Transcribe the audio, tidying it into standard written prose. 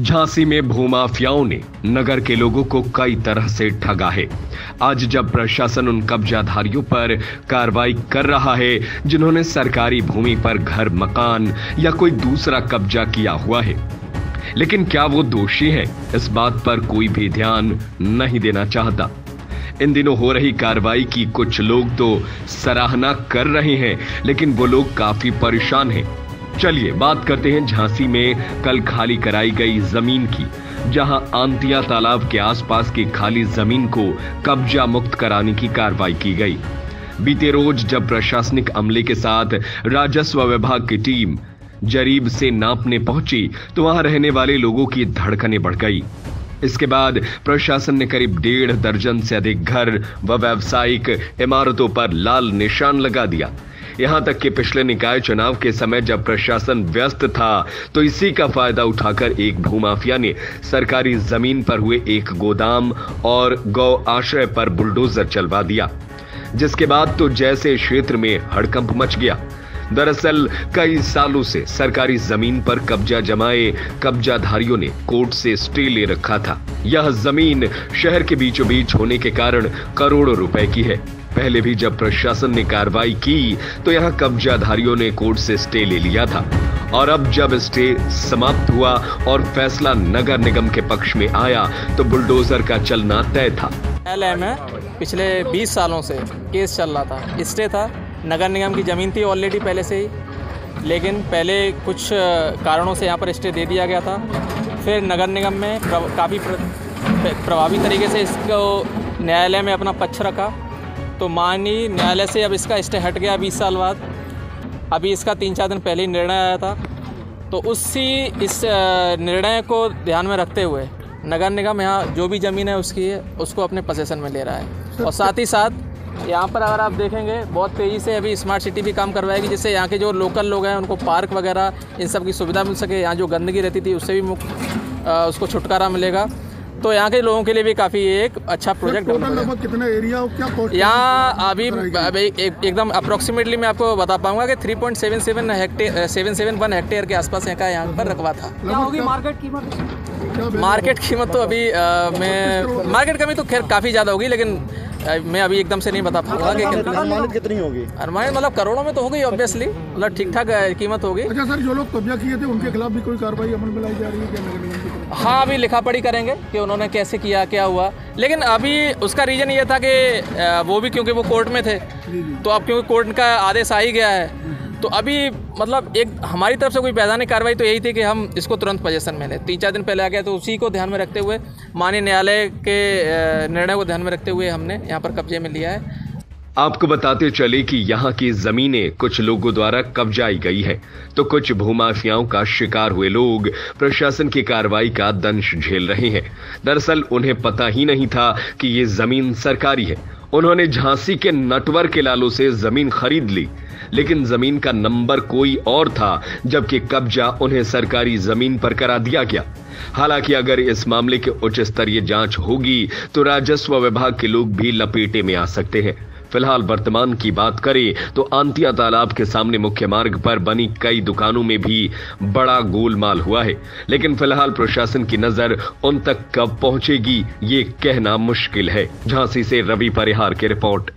झांसी में भूमाफियाओं ने नगर के लोगों को कई तरह से ठगा है। आज जब प्रशासन उन कब्जाधारियों पर कार्रवाई कर रहा है जिन्होंने सरकारी भूमि पर घर, मकान या कोई दूसरा कब्जा किया हुआ है, लेकिन क्या वो दोषी है, इस बात पर कोई भी ध्यान नहीं देना चाहता। इन दिनों हो रही कार्रवाई की कुछ लोग तो सराहना कर रहे हैं, लेकिन वो लोग काफी परेशान हैं। चलिए बात करते हैं झांसी में कल खाली कराई गई जमीन की, जहां आंतिया तालाब के आसपास की खाली जमीन को कब्जा मुक्त कराने की कार्रवाई की गई। बीते रोज जब प्रशासनिक अमले के साथ राजस्व विभाग की टीम जरीब से नापने पहुंची तो वहां रहने वाले लोगों की धड़कनें बढ़ गई। इसके बाद प्रशासन ने करीब 1.5 दर्जन से अधिक घर व व्यावसायिक इमारतों पर लाल निशान लगा दिया। यहां तक कि पिछले निकाय चुनाव के समय जब प्रशासन व्यस्त था तो इसी का फायदा उठाकर एक भूमाफिया ने सरकारी जमीन पर हुए एक गोदाम और गौ आश्रय पर बुलडोजर चलवा दिया, जिसके बाद तो जैसे क्षेत्र में हड़कंप मच गया। दरअसल कई सालों से सरकारी जमीन पर कब्जा जमाए कब्जाधारियों ने कोर्ट से स्टे ले रखा था। यह जमीन शहर के बीचों बीच होने के कारण करोड़ों रुपए की है। पहले भी जब प्रशासन ने कार्रवाई की तो यहां कब्जाधारियों ने कोर्ट से स्टे ले लिया था, और अब जब स्टे समाप्त हुआ और फैसला नगर निगम के पक्ष में आया तो बुलडोजर का चलना तय था। न्यायालय में पिछले 20 सालों से केस चल रहा था, स्टे था। नगर निगम की ज़मीन थी ऑलरेडी पहले से ही, लेकिन पहले कुछ कारणों से यहाँ पर स्टे दे दिया गया था। फिर नगर निगम में काफ़ी प्रभावी तरीके से इसको न्यायालय में अपना पक्ष रखा, तो माननीय न्यायालय से अब इसका स्टे हट गया 20 साल बाद। अभी इसका 3-4 दिन पहले ही निर्णय आया था, तो इस निर्णय को ध्यान में रखते हुए नगर निगम यहाँ जो भी ज़मीन है उसको अपने पोजीशन में ले रहा है। और साथ ही साथ यहाँ पर अगर आप देखेंगे बहुत तेज़ी से अभी स्मार्ट सिटी भी काम करवाएगी, जिससे यहाँ के जो लोकल लोग हैं उनको पार्क वगैरह इन सब की सुविधा मिल सके। यहाँ जो गंदगी रहती थी उससे भी उसको छुटकारा मिलेगा, तो यहाँ के लोगों के लिए भी काफ़ी एक अच्छा प्रोजेक्ट है। कितना एरिया क्या कॉस्ट यहाँ अभी एकदम अप्रोक्सीमेटली मैं आपको बता पाऊंगा कि 3.77 हेक्टेयर के आसपास यहाँ पर रकबा था। क्या होगी मार्केट कीमत? मार्केट कीमत तो अभी मार्केट कीमत तो खैर काफ़ी ज़्यादा होगी, लेकिन मैं अभी एकदम से नहीं बता पाऊंगा कि अनुमानित कितनी होगी। अनुमानित मतलब करोड़ों में तो होगी ऑब्वियसली, मतलब ठीक ठाक कीमत होगी। अच्छा सर, जो लोग कब्जा किए थे उनके खिलाफ भी कोई कार्रवाई अमल में लाई जा रही है क्या नगर निगम की तरफ? हाँ, अभी लिखा पढ़ी करेंगे कि उन्होंने कैसे किया, क्या हुआ, लेकिन अभी उसका रीज़न ये था कि वो भी क्योंकि वो कोर्ट में थे, तो अब क्योंकि कोर्ट का आदेश आ ही गया है, तो अभी मतलब एक हमारी तरफ से कोई वैधानिक कार्रवाई तो यही थी कि हम इसको तुरंत पोजीशन में लें। 3-4 दिन पहले आ गया, तो उसी को ध्यान में रखते हुए माननीय न्यायालय के निर्णय को ध्यान में रखते हुए हमने यहाँ पर कब्जे में लिया है। आपको बताते चले कि यहाँ की जमीनें कुछ लोगों द्वारा कब्जाई गई है, तो कुछ भूमाफियाओं का शिकार हुए लोग प्रशासन की कार्रवाई का दंश झेल रहे हैं। दरअसल उन्हें पता ही नहीं था कि ये जमीन सरकारी है। उन्होंने झांसी के नटवर के लालों से जमीन खरीद ली, लेकिन जमीन का नंबर कोई और था, जबकि कब्जा उन्हें सरकारी जमीन पर करा दिया गया। हालांकि अगर इस मामले की उच्च स्तरीय जांच होगी तो राजस्व विभाग के लोग भी लपेटे में आ सकते हैं। फिलहाल वर्तमान की बात करें तो आंतिया तालाब के सामने मुख्य मार्ग पर बनी कई दुकानों में भी बड़ा गोलमाल हुआ है, लेकिन फिलहाल प्रशासन की नजर उन तक कब पहुंचेगी ये कहना मुश्किल है। झांसी से रवि परिहार की रिपोर्ट।